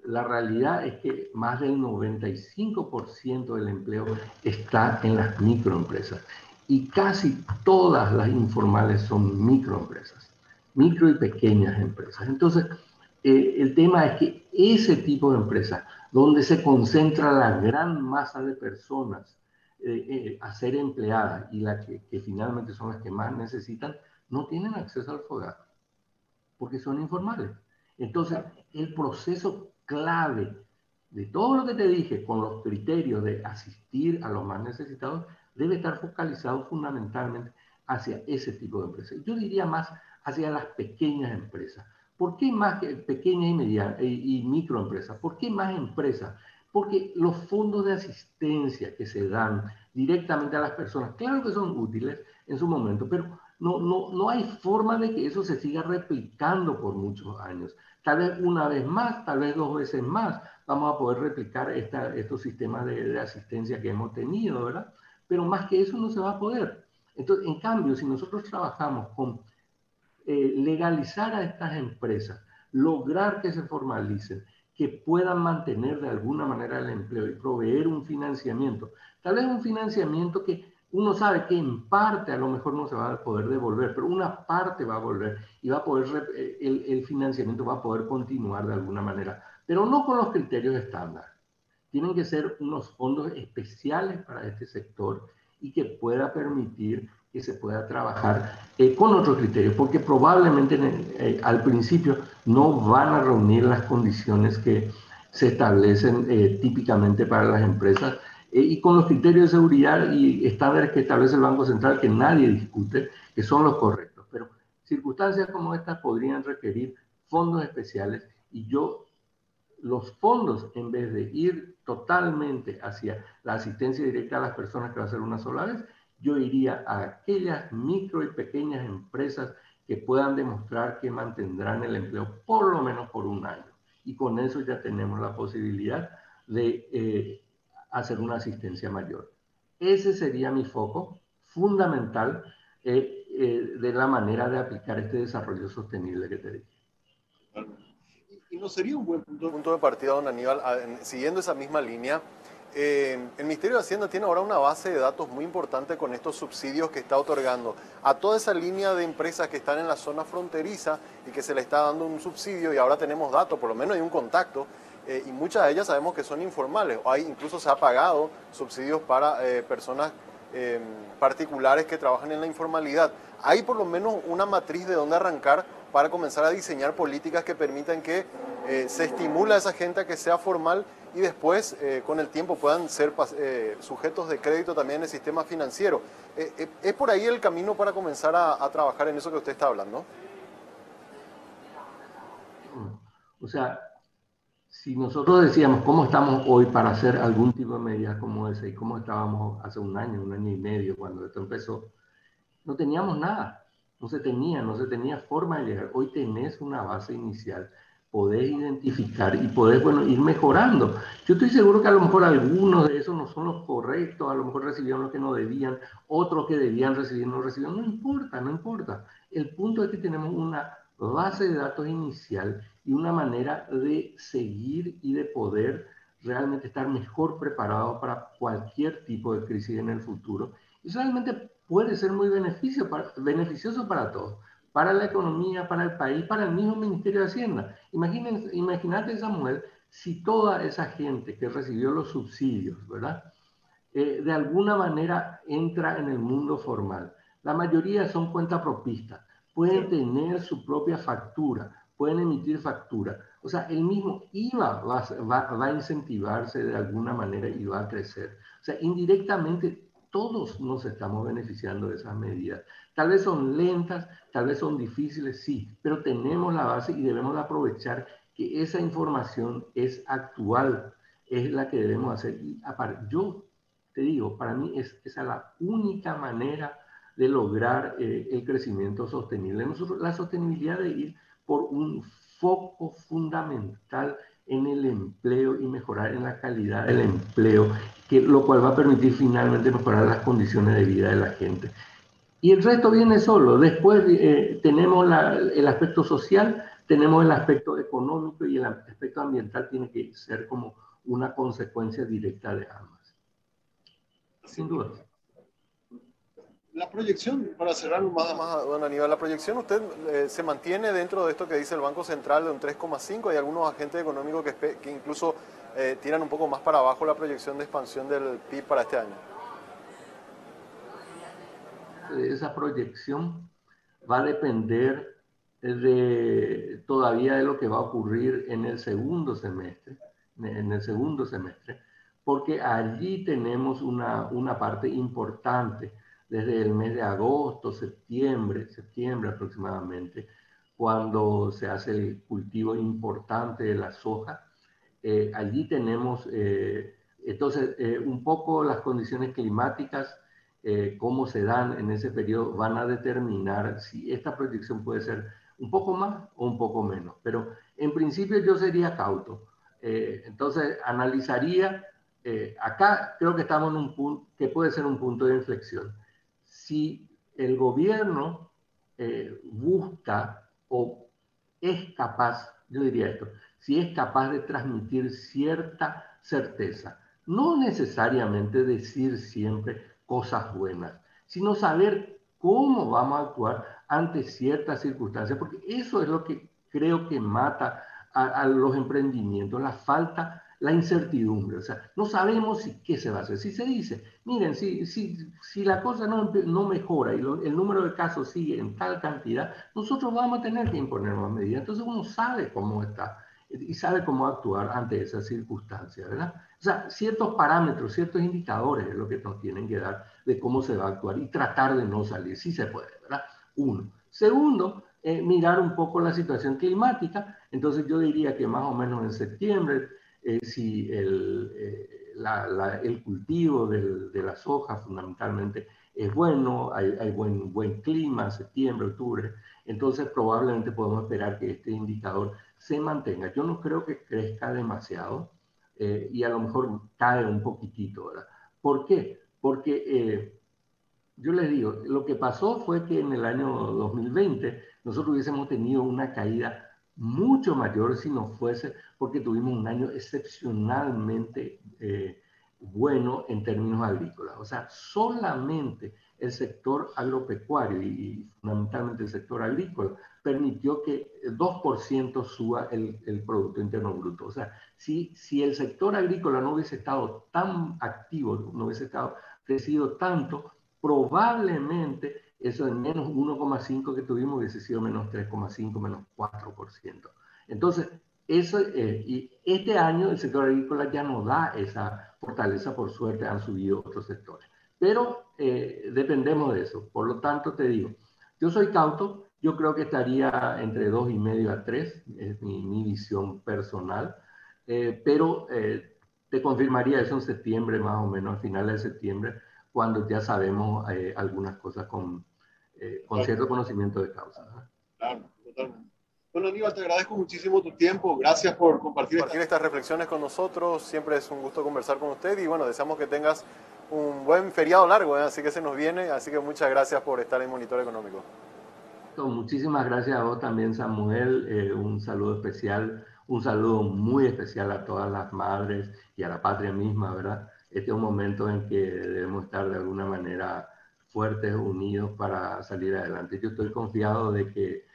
La realidad es que más del 95% del empleo está en las microempresas y casi todas las informales son microempresas, micro y pequeñas empresas. Entonces, el tema es que ese tipo de empresas, donde se concentra la gran masa de personas a ser empleadas y las que finalmente son las que más necesitan, no tienen acceso al FOGAPI, porque son informales. Entonces, el proceso clave de todo lo que te dije, con los criterios de asistir a los más necesitados, debe estar focalizado fundamentalmente hacia ese tipo de empresas. Yo diría más hacia las pequeñas empresas. ¿Por qué más que pequeñas y medianas y microempresas? ¿Por qué más empresas? Porque los fondos de asistencia que se dan directamente a las personas, claro que son útiles en su momento, pero no hay forma de que eso se siga replicando por muchos años. Tal vez una vez más, tal vez 2 veces más, vamos a poder replicar estos sistemas de asistencia que hemos tenido, ¿verdad? Pero más que eso no se va a poder. Entonces, en cambio, si nosotros trabajamos con legalizar a estas empresas, lograr que se formalicen, que puedan mantener de alguna manera el empleo y proveer un financiamiento, tal vez un financiamiento que uno sabe que en parte a lo mejor no se va a poder devolver, pero una parte va a volver y va a poder, el financiamiento va a poder continuar de alguna manera, pero no con los criterios estándar. Tienen que ser unos fondos especiales para este sector y que pueda permitir que se pueda trabajar con otros criterios, porque probablemente al principio no van a reunir las condiciones que se establecen típicamente para las empresas y con los criterios de seguridad y estándares que establece el Banco Central que nadie discute, que son los correctos. Pero circunstancias como estas podrían requerir fondos especiales y los fondos, en vez de ir totalmente hacia la asistencia directa a las personas que va a ser una sola vez, yo iría a aquellas micro y pequeñas empresas que puedan demostrar que mantendrán el empleo por lo menos por 1 año. Y con eso ya tenemos la posibilidad de hacer una asistencia mayor. Ese sería mi foco fundamental de la manera de aplicar este desarrollo sostenible que te dije. Y no sería un buen punto de partida, don Aníbal, siguiendo esa misma línea. El Ministerio de Hacienda tiene ahora una base de datos muy importante con estos subsidios que está otorgando a toda esa línea de empresas que están en la zona fronteriza y que se le está dando un subsidio, y ahora tenemos datos, por lo menos hay un contacto, y muchas de ellas sabemos que son informales. Incluso se ha pagado subsidios para personas particulares que trabajan en la informalidad. Hay por lo menos una matriz de dónde arrancar para comenzar a diseñar políticas que permitan que se estimule a esa gente a que sea formal y después, con el tiempo, puedan ser sujetos de crédito también en el sistema financiero. ¿Es por ahí el camino para comenzar a trabajar en eso que usted está hablando? O sea, si nosotros decíamos cómo estamos hoy para hacer algún tipo de medidas como esa y cómo estábamos hace 1 año, 1 año y medio cuando esto empezó, no teníamos nada, no se tenía forma de llegar. Hoy tenés una base inicial, podés identificar y podés, ir mejorando. Yo estoy seguro que a lo mejor algunos de esos no son los correctos, a lo mejor recibieron lo que no debían, otros que debían recibir no recibieron, no importa. El punto es que tenemos una base de datos inicial y una manera de seguir y de poder realmente estar mejor preparado para cualquier tipo de crisis en el futuro. Y realmente puede ser muy beneficioso para todos, para la economía, para el país, para el mismo Ministerio de Hacienda. Imagínate, Samuel, si toda esa gente que recibió los subsidios, ¿verdad? de alguna manera entra en el mundo formal. La mayoría son cuentapropistas, pueden tener su propia factura, pueden emitir factura. O sea, el mismo IVA va a incentivarse de alguna manera y va a crecer. O sea, indirectamente todos nos estamos beneficiando de esas medidas. Tal vez son lentas, tal vez son difíciles, sí, pero tenemos la base y debemos aprovechar que esa información es actual, es la que debemos hacer. Y aparte, yo te digo, para mí esa es la única manera de lograr el crecimiento sostenible. Nosotros, la sostenibilidad de ir por un foco fundamental en el empleo y mejorar en la calidad del empleo, lo cual va a permitir finalmente mejorar las condiciones de vida de la gente. Y el resto viene solo. Después tenemos el aspecto social, tenemos el aspecto económico y el aspecto ambiental tiene que ser como una consecuencia directa de ambas. Sin duda. La proyección, para cerrar más, don Aníbal, la proyección usted se mantiene dentro de esto que dice el Banco Central de un 3,5. Hay algunos agentes económicos que incluso tiran un poco más para abajo la proyección de expansión del PIB para este año. Esa proyección va a depender todavía de lo que va a ocurrir en el segundo semestre, porque allí tenemos una parte importante desde el mes de agosto, septiembre aproximadamente, cuando se hace el cultivo importante de la soja. Allí tenemos, entonces, un poco las condiciones climáticas, cómo se dan en ese periodo, van a determinar si esta proyección puede ser un poco más o un poco menos. Pero en principio yo sería cauto. Entonces analizaría, acá creo que estamos en un punto que puede ser un punto de inflexión. Si el gobierno busca o es capaz, yo diría esto, si es capaz de transmitir cierta certeza, no necesariamente decir siempre cosas buenas, sino saber cómo vamos a actuar ante ciertas circunstancias, porque eso es lo que creo que mata a los emprendimientos, la incertidumbre. O sea, no sabemos qué se va a hacer. Si se dice, miren, si la cosa no mejora y el número de casos sigue en tal cantidad, nosotros vamos a tener que imponer más medidas. Entonces uno sabe cómo está y sabe cómo actuar ante esas circunstancias, ¿verdad? O sea, ciertos parámetros, ciertos indicadores es lo que nos tienen que dar de cómo se va a actuar y tratar de no salir, si se puede, ¿verdad? Uno. Segundo, mirar un poco la situación climática. Entonces yo diría que más o menos en septiembre, si el cultivo de la soja fundamentalmente es bueno, hay buen clima, septiembre, octubre, entonces probablemente podemos esperar que este indicador se mantenga. Yo no creo que crezca demasiado y a lo mejor cae un poquitito, ¿verdad? ¿Por qué? Porque yo les digo, lo que pasó fue que en el año 2020 nosotros hubiésemos tenido una caída mucho mayor si no fuese porque tuvimos un año excepcionalmente bueno en términos agrícolas. O sea, solamente el sector agropecuario y fundamentalmente el sector agrícola permitió que 2% suba el Producto Interno Bruto. O sea, si el sector agrícola no hubiese estado tan activo, no hubiese crecido tanto, probablemente eso de menos 1,5 que tuvimos hubiese sido menos 3,5, menos 4%. Entonces, y este año el sector agrícola ya no da esa fortaleza, por suerte han subido otros sectores. Pero dependemos de eso. Por lo tanto, te digo, yo soy cauto, yo creo que estaría entre 2,5 a 3, es mi visión personal, pero te confirmaría eso en septiembre, más o menos, a finales de septiembre, cuando ya sabemos algunas cosas con cierto conocimiento de causa, ¿no? Claro, totalmente. Bueno, Aníbal, te agradezco muchísimo tu tiempo. Gracias por compartir estas reflexiones con nosotros. Siempre es un gusto conversar con usted y bueno, deseamos que tengas un buen feriado largo, así que se nos viene. Así que muchas gracias por estar en Monitor Económico. Muchísimas gracias a vos también, Samuel. Un saludo especial, un saludo muy especial a todas las madres y a la patria misma, ¿verdad? Este es un momento en que debemos estar de alguna manera fuertes, unidos para salir adelante. Yo estoy confiado de que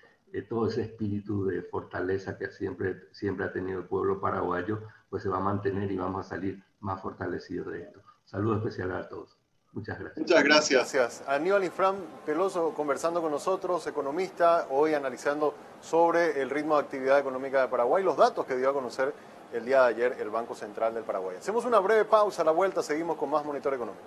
todo ese espíritu de fortaleza que siempre ha tenido el pueblo paraguayo, pues se va a mantener y vamos a salir más fortalecidos de esto. Saludo especial a todos. Muchas gracias. Muchas gracias. Gracias. Aníbal Infram Peloso conversando con nosotros, economista, hoy analizando sobre el ritmo de actividad económica de Paraguay, los datos que dio a conocer el día de ayer el Banco Central del Paraguay. Hacemos una breve pausa, a la vuelta seguimos con más Monitor Económico.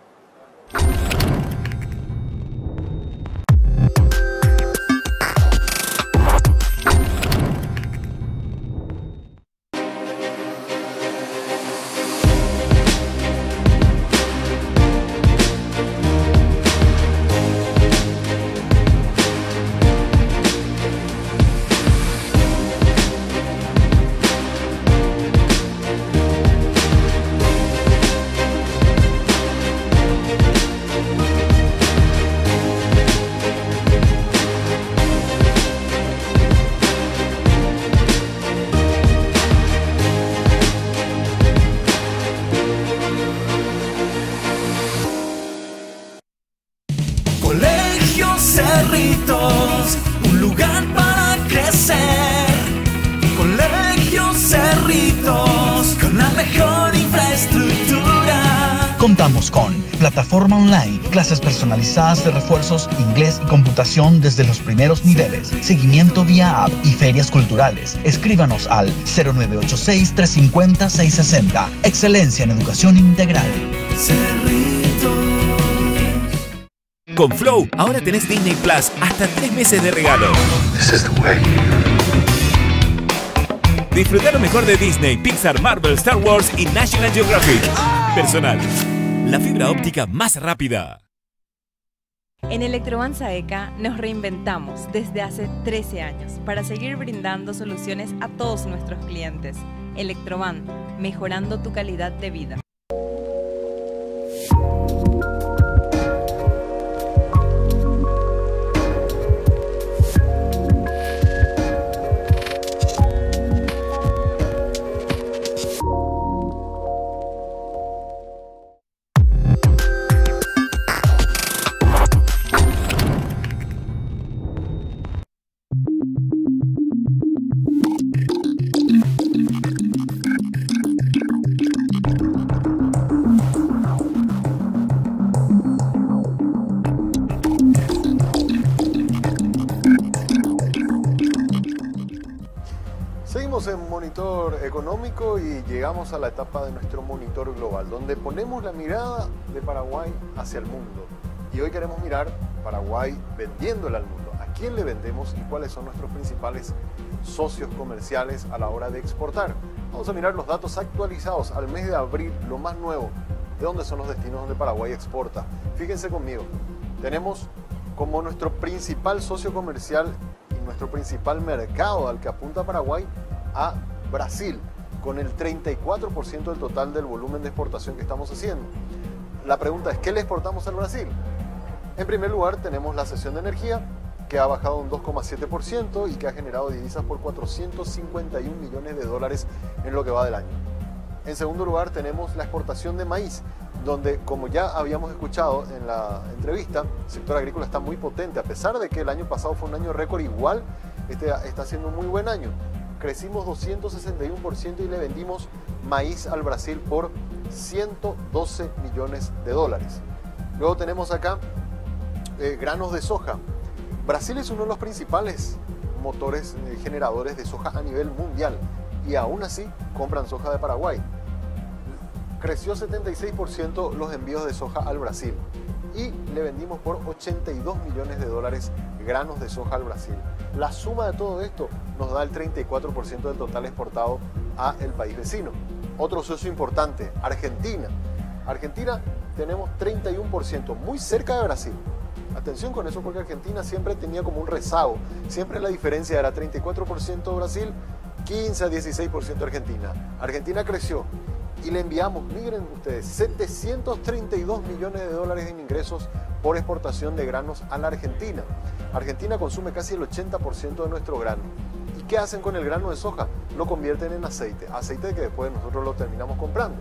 Cerritos, un lugar para crecer. Colegio Cerritos, con la mejor infraestructura. Contamos con plataforma online, clases personalizadas de refuerzos, inglés y computación desde los primeros niveles, seguimiento vía app y ferias culturales. Escríbanos al 0986-350-660. Excelencia en educación integral. Con Flow, ahora tenés Disney Plus hasta 3 meses de regalo. Disfruta lo mejor de Disney, Pixar, Marvel, Star Wars y National Geographic. Personal, la fibra óptica más rápida. En Electrovan Saeca nos reinventamos desde hace 13 años para seguir brindando soluciones a todos nuestros clientes. Electrovan, mejorando tu calidad de vida. Seguimos en Monitor Económico y llegamos a la etapa de nuestro Monitor Global, donde ponemos la mirada de Paraguay hacia el mundo. Y hoy queremos mirar Paraguay vendiéndole al mundo. ¿A quién le vendemos y cuáles son nuestros principales socios comerciales a la hora de exportar? Vamos a mirar los datos actualizados al mes de abril, lo más nuevo, de dónde son los destinos donde Paraguay exporta. Fíjense conmigo, tenemos como nuestro principal socio comercial y nuestro principal mercado al que apunta Paraguay a Brasil, con el 34% del total del volumen de exportación que estamos haciendo. La pregunta es, ¿qué le exportamos al Brasil? En primer lugar tenemos la cesión de energía, que ha bajado un 2,7% y que ha generado divisas por 451 millones de dólares en lo que va del año. En segundo lugar tenemos la exportación de maíz, donde, como ya habíamos escuchado en la entrevista, el sector agrícola está muy potente. A pesar de que el año pasado fue un año récord, igual está siendo un muy buen año. Crecimos 261% y le vendimos maíz al Brasil por 112 millones de dólares. Luego tenemos acá granos de soja. Brasil es uno de los principales motores generadores de soja a nivel mundial y aún así compran soja de Paraguay. Creció 76% los envíos de soja al Brasil y le vendimos por 82 millones de dólares granos de soja al Brasil. La suma de todo esto nos da el 34% del total exportado a el país vecino. Otro socio importante, Argentina. Argentina tenemos 31%, muy cerca de Brasil. Atención con eso porque Argentina siempre tenía como un rezago. Siempre la diferencia era 34% Brasil, 15 a 16% Argentina. Argentina creció y le enviamos, miren ustedes, 732 millones de dólares en ingresos por exportación de granos a la Argentina. Argentina consume casi el 80% de nuestro grano. ¿Y qué hacen con el grano de soja? Lo convierten en aceite, aceite que después nosotros lo terminamos comprando.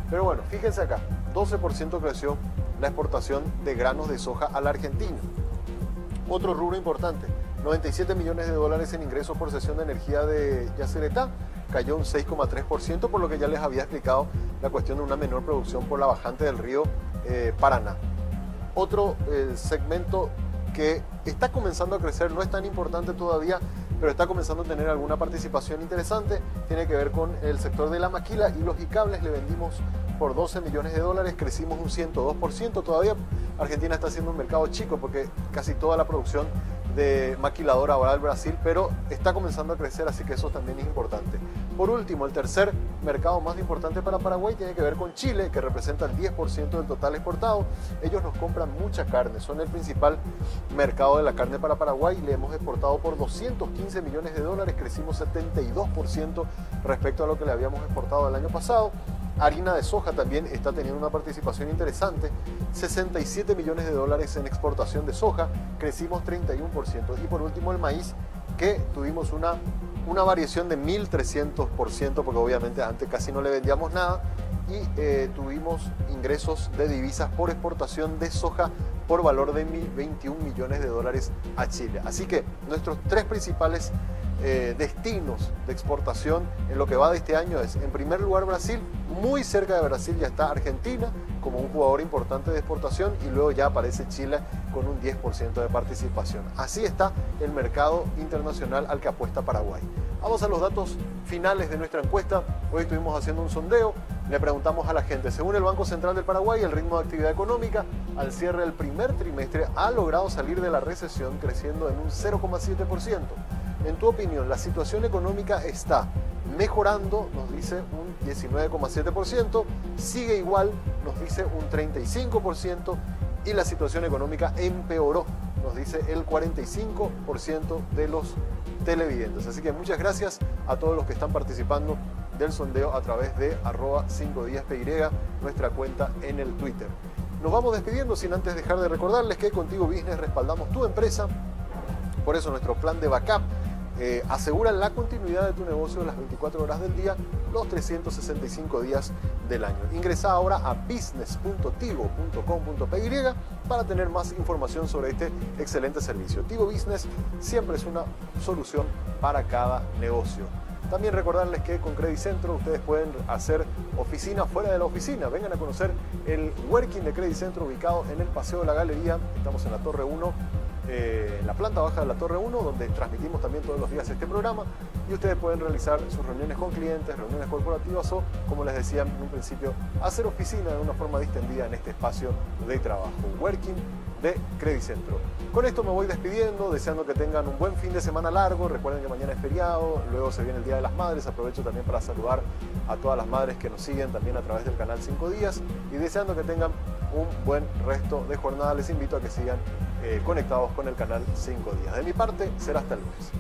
Pero bueno, fíjense acá, 12% creció la exportación de granos de soja a la Argentina. Otro rubro importante, 97 millones de dólares en ingresos por cesión de energía de Yacyretá, cayó un 6,3%, por lo que ya les había explicado la cuestión de una menor producción por la bajante del río Paraná. Otro segmento que está comenzando a crecer, no es tan importante todavía, pero está comenzando a tener alguna participación interesante, tiene que ver con el sector de la maquila. Hilos y cables le vendimos por 12 millones de dólares, crecimos un 102%. Todavía Argentina está siendo un mercado chico porque casi toda la producción de maquiladora ahora del Brasil, pero está comenzando a crecer, así que eso también es importante. Por último, el tercer mercado más importante para Paraguay tiene que ver con Chile, que representa el 10% del total exportado. Ellos nos compran mucha carne, son el principal mercado de la carne para Paraguay y le hemos exportado por 215 millones de dólares, crecimos 72% respecto a lo que le habíamos exportado el año pasado. Harina de soja también está teniendo una participación interesante, 67 millones de dólares en exportación de soja, crecimos 31%. Y por último el maíz, que tuvimos una variación de 1300%, porque obviamente antes casi no le vendíamos nada, y tuvimos ingresos de divisas por exportación de soja por valor de 21 millones de dólares a Chile. Así que nuestros tres principales destinos de exportación en lo que va de este año es, en primer lugar, Brasil. Muy cerca de Brasil ya está Argentina como un jugador importante de exportación, y luego ya aparece Chile con un 10% de participación. Así está el mercado internacional al que apuesta Paraguay. Vamos a los datos finales de nuestra encuesta. Hoy estuvimos haciendo un sondeo, le preguntamos a la gente, según el Banco Central del Paraguay, el ritmo de actividad económica al cierre del primer trimestre ha logrado salir de la recesión creciendo en un 0,7%. En tu opinión, ¿la situación económica está mejorando? Nos dice un 19,7%, sigue igual, nos dice un 35%, y la situación económica empeoró, nos dice el 45% de los televidentes. Así que muchas gracias a todos los que están participando del sondeo a través de @5díaspy, nuestra cuenta en el Twitter. Nos vamos despidiendo sin antes dejar de recordarles que Contigo Business respaldamos tu empresa. Por eso nuestro plan de backup asegura la continuidad de tu negocio las 24 horas del día, los 365 días del año. Ingresa ahora a business.tigo.com.py para tener más información sobre este excelente servicio. Tigo Business siempre es una solución para cada negocio. También recordarles que con Credit Centro ustedes pueden hacer oficina fuera de la oficina. Vengan a conocer el Working de Credit Centro, ubicado en el Paseo de la Galería. Estamos en la Torre 1. En la planta baja de la Torre 1, donde transmitimos también todos los días este programa, y ustedes pueden realizar sus reuniones con clientes, reuniones corporativas o, como les decía en un principio, hacer oficina de una forma distendida en este espacio de trabajo. Working de Credit Centro. Con esto me voy despidiendo, deseando que tengan un buen fin de semana largo. Recuerden que mañana es feriado, luego se viene el Día de las Madres. Aprovecho también para saludar a todas las madres que nos siguen también a través del canal 5 Días, y deseando que tengan un buen resto de jornada. Les invito a que sigan conectados con el canal 5 Días. De mi parte, será hasta el lunes.